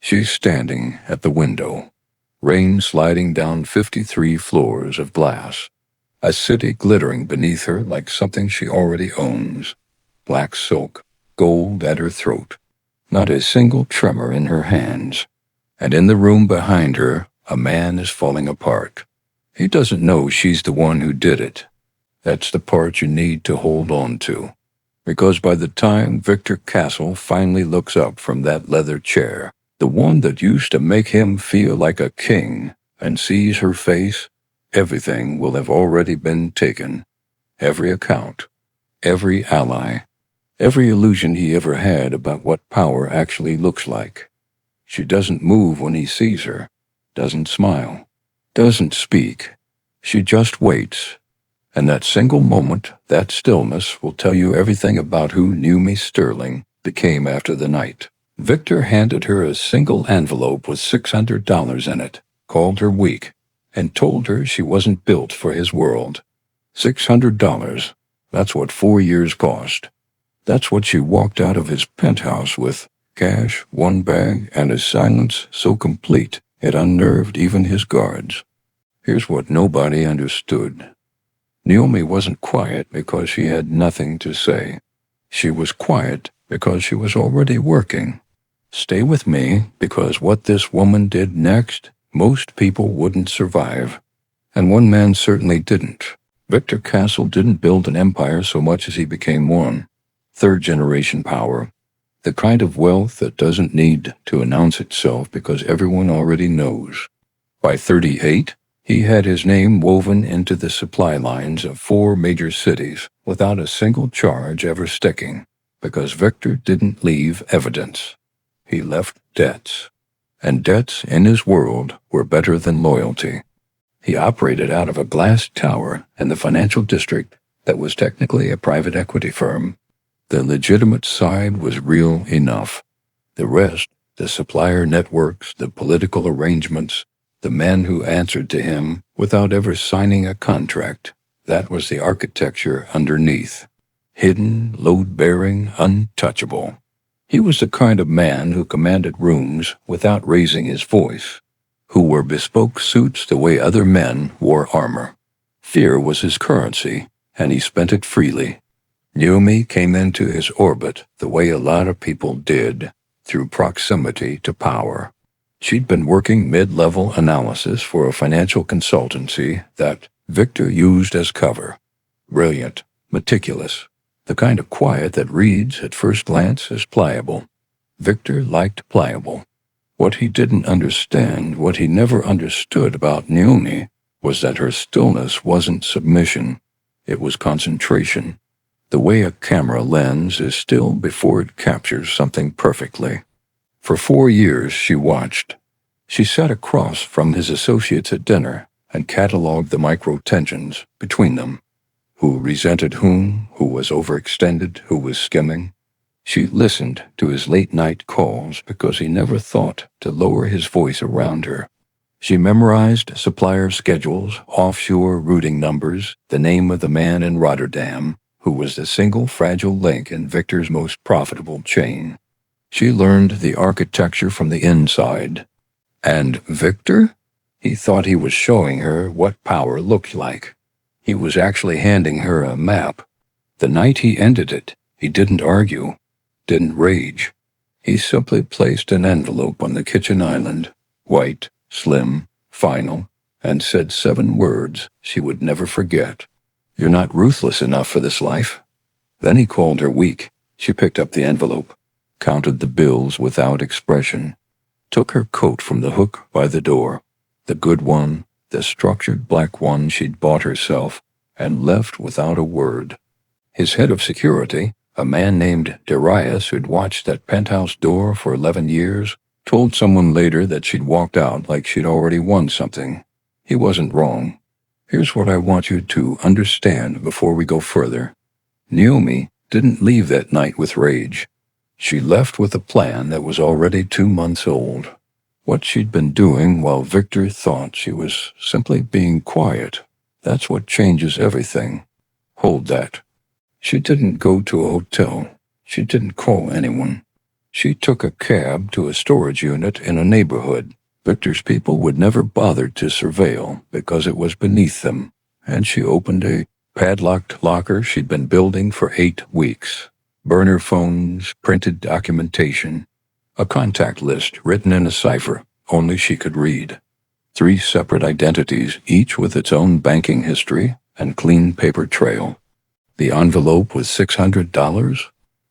She's standing at the window, rain sliding down 53 floors of glass, a city glittering beneath her like something she already owns. Black silk, gold at her throat, not a single tremor in her hands. And in the room behind her, a man is falling apart. He doesn't know she's the one who did it. That's the part you need to hold on to. Because by the time Victor Castle finally looks up from that leather chair, the one that used to make him feel like a king, and sees her face, everything will have already been taken. Every account, every ally, every illusion he ever had about what power actually looks like. She doesn't move when he sees her, doesn't smile, doesn't speak. She just waits. And that single moment, that stillness, will tell you everything about who Naomi Sterling became after the night. Victor handed her a single envelope with $600 in it, called her weak, and told her she wasn't built for his world. $600. That's what 4 years cost. That's what she walked out of his penthouse with. Cash, one bag, and a silence so complete it unnerved even his guards. Here's what nobody understood. Naomi wasn't quiet because she had nothing to say. She was quiet because she was already working. Stay with me, because what this woman did next, most people wouldn't survive. And one man certainly didn't. Victor Castle didn't build an empire so much as he became one. Third-generation power. The kind of wealth that doesn't need to announce itself because everyone already knows. By 38, he had his name woven into the supply lines of 4 major cities without a single charge ever sticking, because Victor didn't leave evidence. He left debts. And debts in his world were better than loyalty. He operated out of a glass tower in the financial district that was technically a private equity firm. The legitimate side was real enough. The rest, the supplier networks, the political arrangements, the men who answered to him without ever signing a contract, that was the architecture underneath. Hidden, load-bearing, untouchable. He was the kind of man who commanded rooms without raising his voice, who wore bespoke suits the way other men wore armor. Fear was his currency, and he spent it freely. Naomi came into his orbit the way a lot of people did, through proximity to power. She'd been working mid-level analysis for a financial consultancy that Victor used as cover. Brilliant, meticulous, the kind of quiet that reads at first glance as pliable. Victor liked pliable. What he didn't understand, what he never understood about Naomi, was that her stillness wasn't submission. It was concentration. The way a camera lens is still before it captures something perfectly. For 4 years she watched. She sat across from his associates at dinner and cataloged the micro-tensions between them. Who resented whom, who was overextended, who was skimming. She listened to his late-night calls because he never thought to lower his voice around her. She memorized supplier schedules, offshore routing numbers, the name of the man in Rotterdam, who was the single fragile link in Victor's most profitable chain. She learned the architecture from the inside. And Victor? He thought he was showing her what power looked like. He was actually handing her a map. The night he ended it, he didn't argue, didn't rage. He simply placed an envelope on the kitchen island, white, slim, final, and said 7 words she would never forget. You're not ruthless enough for this life. Then he called her weak. She picked up the envelope, counted the bills without expression, took her coat from the hook by the door, the good one, the structured black one she'd bought herself, and left without a word. His head of security, a man named Darius who'd watched that penthouse door for 11 years, told someone later that she'd walked out like she'd already won something. He wasn't wrong. Here's what I want you to understand before we go further. Naomi didn't leave that night with rage. She left with a plan that was already 2 months old. What she'd been doing while Victor thought she was simply being quiet. That's what changes everything. Hold that. She didn't go to a hotel. She didn't call anyone. She took a cab to a storage unit in a neighborhood Victor's people would never bother to surveil because it was beneath them, and she opened a padlocked locker she'd been building for 8 weeks. Burner phones, printed documentation, a contact list written in a cipher only she could read. 3 separate identities, each with its own banking history and clean paper trail. The envelope was $600.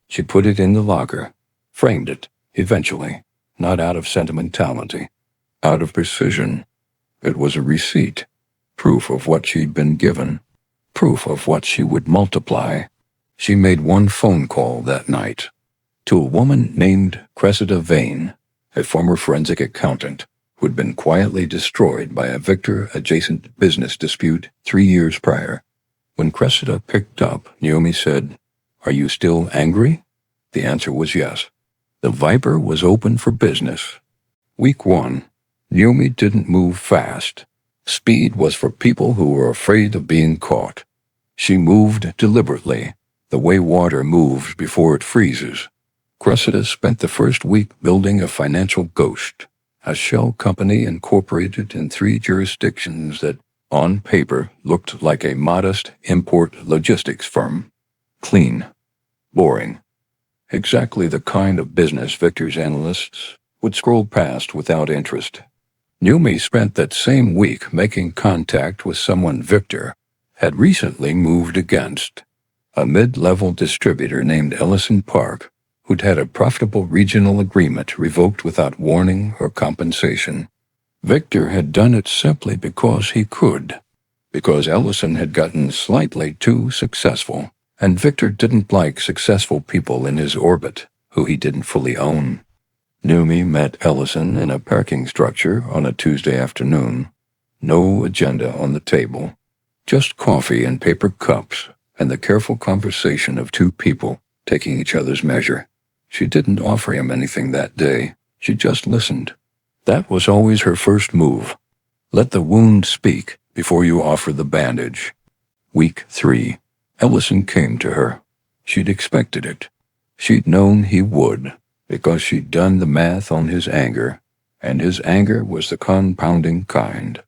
She put it in the locker, framed it, eventually, not out of sentimentality, out of precision. It was a receipt, proof of what she'd been given, proof of what she would multiply. She made one phone call that night to a woman named Cressida Vane, a former forensic accountant who'd been quietly destroyed by a Victor-adjacent business dispute 3 years prior. When Cressida picked up, Naomi said, "Are you still angry?" The answer was yes. The Viper was open for business. Week 1, Naomi didn't move fast. Speed was for people who were afraid of being caught. She moved deliberately, the way water moves before it freezes. Cressida spent the first week building a financial ghost, a shell company incorporated in 3 jurisdictions that, on paper, looked like a modest import logistics firm. Clean. Boring. Exactly the kind of business Victor's analysts would scroll past without interest. Naomi spent that same week making contact with someone Victor had recently moved against, a mid-level distributor named Ellison Park, who'd had a profitable regional agreement revoked without warning or compensation. Victor had done it simply because he could, because Ellison had gotten slightly too successful, and Victor didn't like successful people in his orbit who he didn't fully own. Naomi met Ellison in a parking structure on a Tuesday afternoon. No agenda on the table, just coffee in paper cups and the careful conversation of 2 people taking each other's measure. She didn't offer him anything that day. She just listened. That was always her first move. Let the wound speak before you offer the bandage. Week 3. Ellison came to her. She'd expected it. She'd known he would, because she'd done the math on his anger, and his anger was the compounding kind.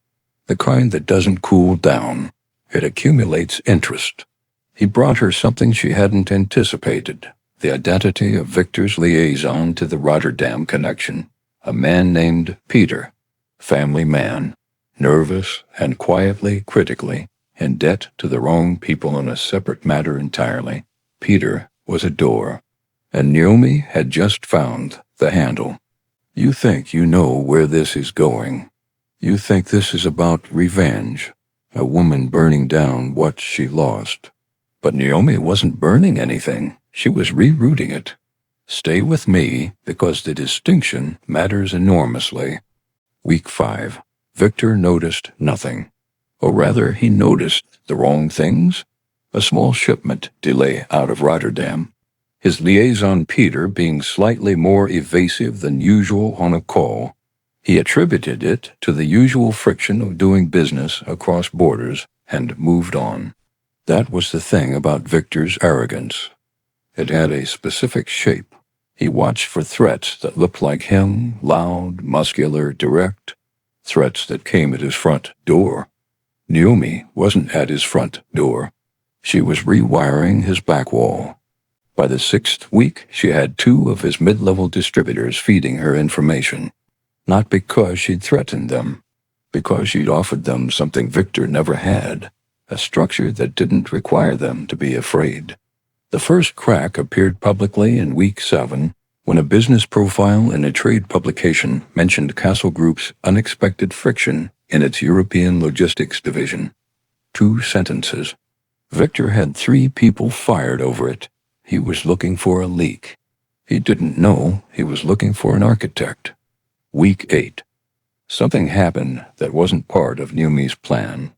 The kind that doesn't cool down. It accumulates interest. He brought her something she hadn't anticipated, the identity of Victor's liaison to the Rotterdam connection, a man named Peter, family man, nervous and quietly critically, in debt to the wrong people on a separate matter entirely. Peter was a door, and Naomi had just found the handle. You think you know where this is going. You think this is about revenge, a woman burning down what she lost. But Naomi wasn't burning anything. She was rerouting it. Stay with me, because the distinction matters enormously. Week 5. Victor noticed nothing. Or rather, he noticed the wrong things. A small shipment delay out of Rotterdam. His liaison Peter being slightly more evasive than usual on a call. He attributed it to the usual friction of doing business across borders and moved on. That was the thing about Victor's arrogance. It had a specific shape. He watched for threats that looked like him, loud, muscular, direct, threats that came at his front door. Naomi wasn't at his front door. She was rewiring his back wall. By the 6th week, she had 2 of his mid-level distributors feeding her information. Not because she'd threatened them, because she'd offered them something Victor never had, a structure that didn't require them to be afraid. The first crack appeared publicly in week 7, when a business profile in a trade publication mentioned Castle Group's unexpected friction in its European logistics division. 2 sentences. Victor had 3 people fired over it. He was looking for a leak. He didn't know he was looking for an architect. Week 8. Something happened that wasn't part of Naomi's plan.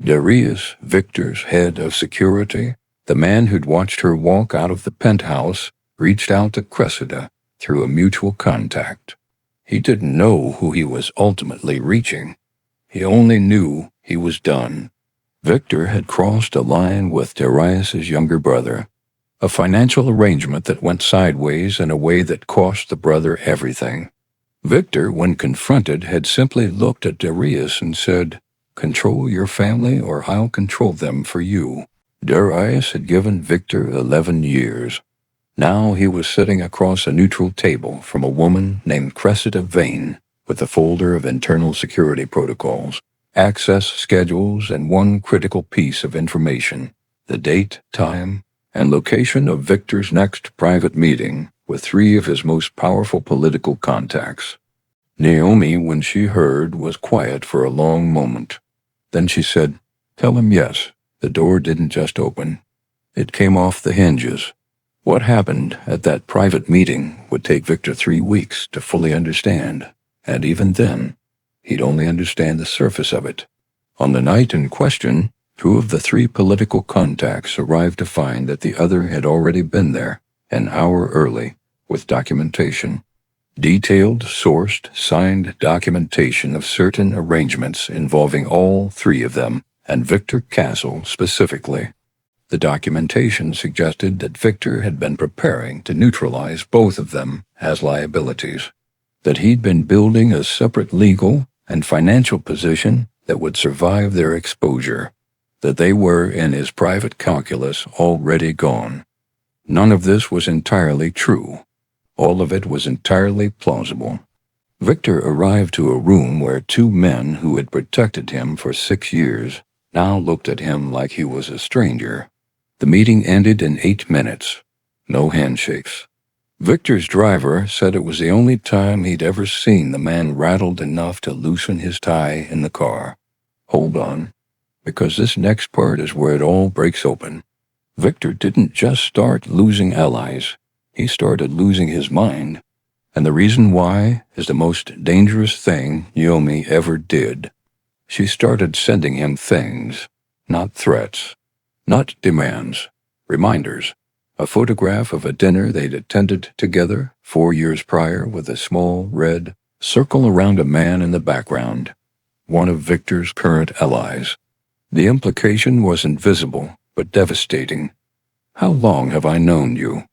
Darius, Victor's head of security, the man who'd watched her walk out of the penthouse, reached out to Cressida through a mutual contact. He didn't know who he was ultimately reaching. He only knew he was done. Victor had crossed a line with Darius's younger brother, A financial arrangement that went sideways in a way that cost the brother everything. Victor, when confronted, had simply looked at Darius and said, "Control your family or I'll control them for you." Darius had given Victor 11 years. Now he was sitting across a neutral table from a woman named Cressida Vane with a folder of internal security protocols, access schedules, and one critical piece of information: the date, time, and location of Victor's next private meeting with 3 of his most powerful political contacts. Naomi, when she heard, was quiet for a long moment. Then she said, "Tell him yes." The door didn't just open. It came off the hinges. What happened at that private meeting would take Victor 3 weeks to fully understand, and even then, he'd only understand the surface of it. On the night in question, 2 of the 3 political contacts arrived to find that the other had already been there, an hour early, with documentation. Detailed, sourced, signed documentation of certain arrangements involving all 3 of them, and Victor Castle specifically. The documentation suggested that Victor had been preparing to neutralize both of them as liabilities, that he'd been building a separate legal and financial position that would survive their exposure, that they were, in his private calculus, already gone. None of this was entirely true. All of it was entirely plausible. Victor arrived to a room where 2 men who had protected him for 6 years now looked at him like he was a stranger. The meeting ended in 8 minutes. No handshakes. Victor's driver said it was the only time he'd ever seen the man rattled enough to loosen his tie in the car. Hold on, because this next part is where it all breaks open. Victor didn't just start losing allies. He started losing his mind. And the reason why is the most dangerous thing Naomi ever did. She started sending him things, not threats. Not demands, reminders. A photograph of a dinner they'd attended together 4 years prior with a small red circle around a man in the background, one of Victor's current allies. The implication wasn't visible, but devastating. "How long have I known you?"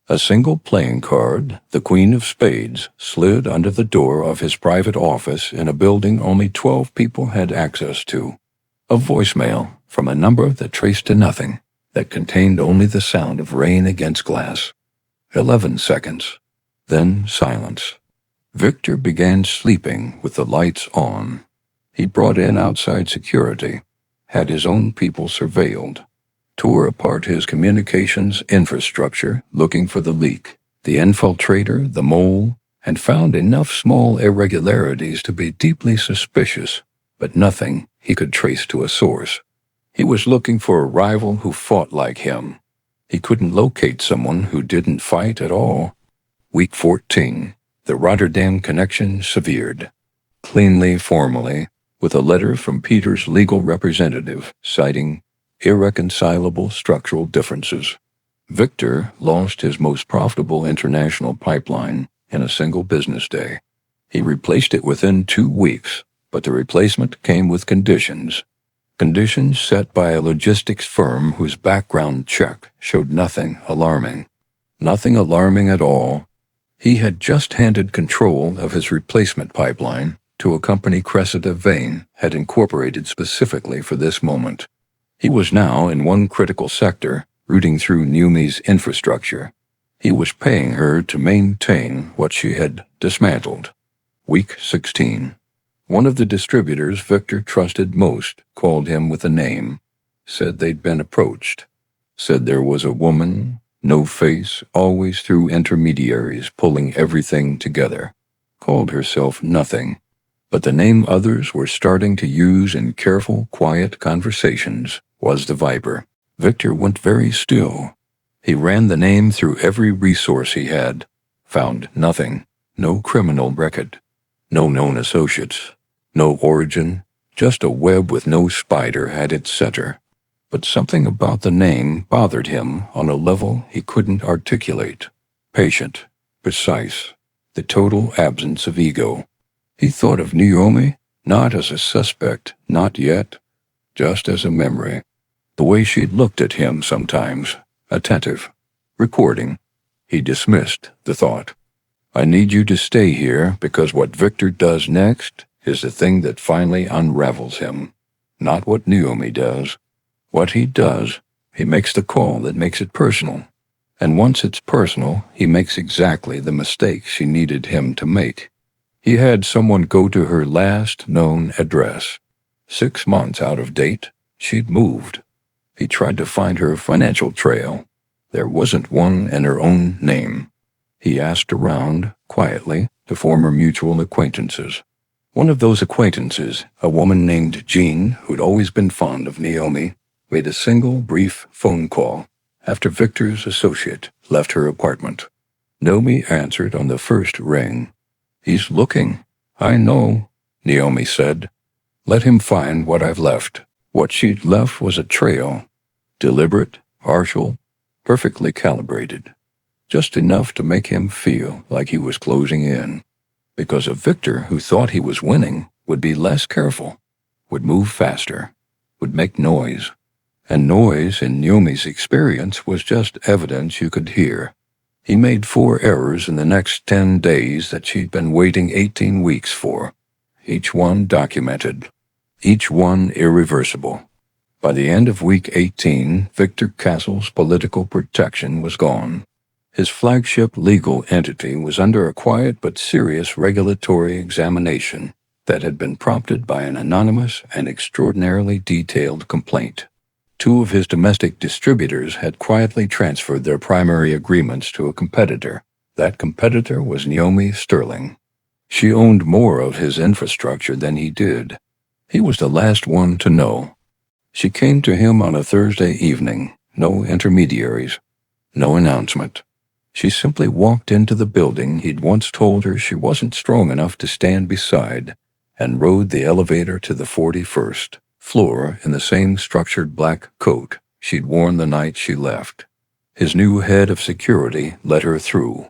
A single playing card, the Queen of Spades, slid under the door of his private office in a building only 12 people had access to. A voicemail from a number that traced to nothing, that contained only the sound of rain against glass. 11 seconds. Then silence. Victor began sleeping with the lights on. He brought in outside security, had his own people surveilled, tore apart his communications infrastructure looking for the leak, the infiltrator, the mole, and found enough small irregularities to be deeply suspicious, but nothing he could trace to a source. He was looking for a rival who fought like him. He couldn't locate someone who didn't fight at all. Week 14. The Rotterdam connection severed. Cleanly, formally, with a letter from Peter's legal representative citing irreconcilable structural differences. Victor lost his most profitable international pipeline in a single business day. He replaced it within 2 weeks, but the replacement came with conditions. Conditions set by a logistics firm whose background check showed nothing alarming. Nothing alarming at all. He had just handed control of his replacement pipeline to a company Cressida Vane had incorporated specifically for this moment. He was now in one critical sector, rooting through Naomi's infrastructure. He was paying her to maintain what she had dismantled. Week 16. One of the distributors Victor trusted most called him with a name, said they'd been approached, said there was a woman, no face, always through intermediaries pulling everything together, called herself nothing, but the name others were starting to use in careful, quiet conversations was the Viper. Victor went very still. He ran the name through every resource he had, found nothing, no criminal record, no known associates, no origin, just a web with no spider at its center. But something about the name bothered him on a level he couldn't articulate. Patient, precise, the total absence of ego. He thought of Naomi not as a suspect, not yet, just as a memory. The way she'd looked at him sometimes, attentive, recording. He dismissed the thought. I need you to stay here because what Victor does next is the thing that finally unravels him. Not what Naomi does. What he does, he makes the call that makes it personal. And once it's personal, he makes exactly the mistake she needed him to make. He had someone go to her last known address. 6 months out of date, she'd moved. He tried to find her financial trail. There wasn't one in her own name. He asked around, quietly, to former mutual acquaintances. One of those acquaintances, a woman named Jean, who'd always been fond of Naomi, made a single brief phone call after Victor's associate left her apartment. Naomi answered on the first ring. He's looking. I know, Naomi said. Let him find what I've left. What she'd left was a trail. Deliberate, partial, perfectly calibrated. Just enough to make him feel like he was closing in. Because a Victor who thought he was winning would be less careful, would move faster, would make noise. And noise, in Naomi's experience, was just evidence you could hear. He made 4 errors in the next 10 days that she'd been waiting 18 weeks for. Each one documented. Each one irreversible. By the end of week 18, Victor Castle's political protection was gone. His flagship legal entity was under a quiet but serious regulatory examination that had been prompted by an anonymous and extraordinarily detailed complaint. 2 of his domestic distributors had quietly transferred their primary agreements to a competitor. That competitor was Naomi Sterling. She owned more of his infrastructure than he did. He was the last one to know. She came to him on a Thursday evening, no intermediaries, no announcement. She simply walked into the building he'd once told her she wasn't strong enough to stand beside, and rode the elevator to the 41st floor in the same structured black coat she'd worn the night she left. His new head of security let her through,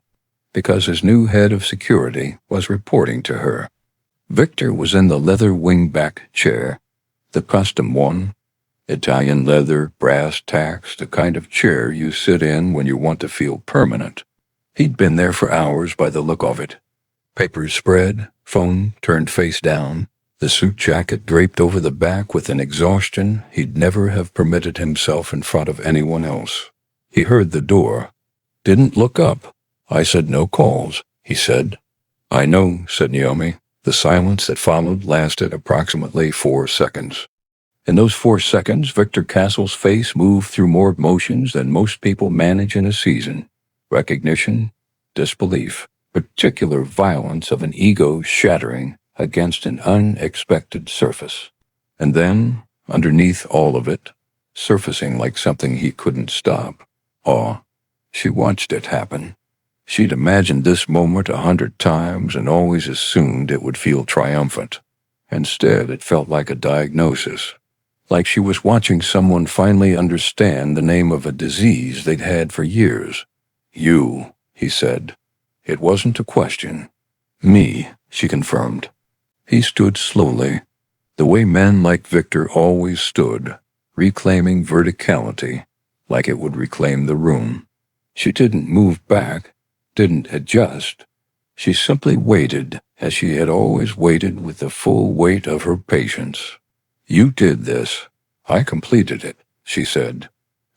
because his new head of security was reporting to her. Victor was in the leather wingback chair, the custom one, Italian leather, brass tacks, the kind of chair you sit in when you want to feel permanent. He'd been there for hours by the look of it. Papers spread, phone turned face down, the suit jacket draped over the back with an exhaustion he'd never have permitted himself in front of anyone else. He heard the door. Didn't look up. I said no calls, he said. I know, said Naomi. The silence that followed lasted approximately 4 seconds. In those 4 seconds, Victor Castle's face moved through more emotions than most people manage in a season. Recognition, disbelief, particular violence of an ego shattering against an unexpected surface. And then, underneath all of it, surfacing like something he couldn't stop, awe. She watched it happen. She'd imagined this moment 100 times and always assumed it would feel triumphant. Instead, it felt like a diagnosis. Like she was watching someone finally understand the name of a disease they'd had for years. You, he said. It wasn't a question. Me, she confirmed. He stood slowly, the way men like Victor always stood, reclaiming verticality, like it would reclaim the room. She didn't move back, didn't adjust. She simply waited as she had always waited, with the full weight of her patience. You did this. I completed it, she said.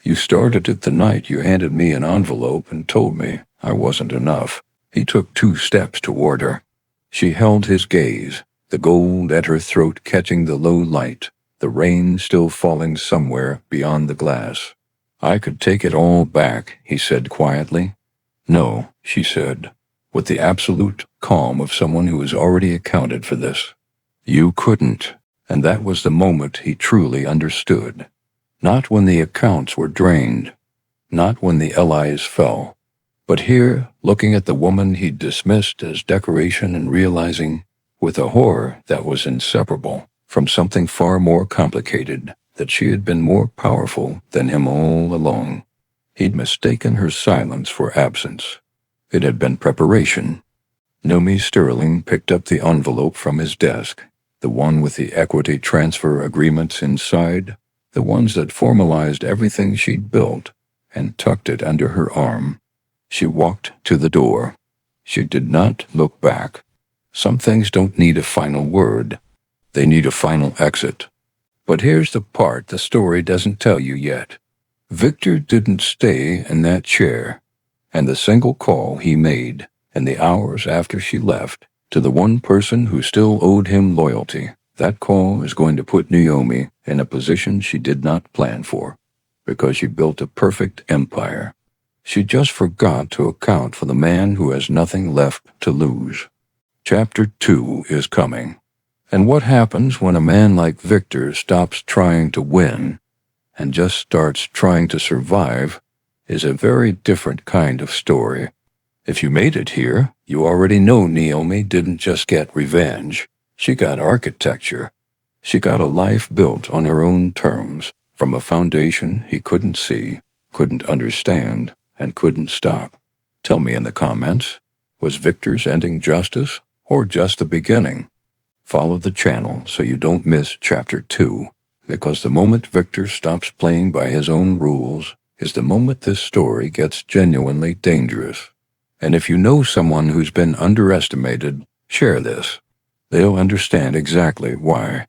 You started it the night you handed me an envelope and told me I wasn't enough. He took 2 steps toward her. She held his gaze, the gold at her throat catching the low light, the rain still falling somewhere beyond the glass. I could take it all back, he said quietly. No, she said, with the absolute calm of someone who has already accounted for this. You couldn't, and that was the moment he truly understood. Not when the accounts were drained, not when the allies fell, but here, looking at the woman he'd dismissed as decoration and realizing, with a horror that was inseparable from something far more complicated, that she had been more powerful than him all along. He'd mistaken her silence for absence. It had been preparation. Naomi Sterling picked up the envelope from his desk, the one with the equity transfer agreements inside, the ones that formalized everything she'd built, and tucked it under her arm. She walked to the door. She did not look back. Some things don't need a final word. They need a final exit. But here's the part the story doesn't tell you yet. Victor didn't stay in that chair, and the single call he made in the hours after she left to the one person who still owed him loyalty, that call is going to put Naomi in a position she did not plan for, because she built a perfect empire. She just forgot to account for the man who has nothing left to lose. Chapter 2 is coming. And what happens when a man like Victor stops trying to win and just starts trying to survive is a very different kind of story. If you made it here, you already know Naomi didn't just get revenge. She got architecture. She got a life built on her own terms, from a foundation he couldn't see, couldn't understand, and couldn't stop. Tell me in the comments, was Victor's ending justice or just the beginning? Follow the channel so you don't miss Chapter 2, because the moment Victor stops playing by his own rules is the moment this story gets genuinely dangerous. And if you know someone who's been underestimated, share this. They'll understand exactly why.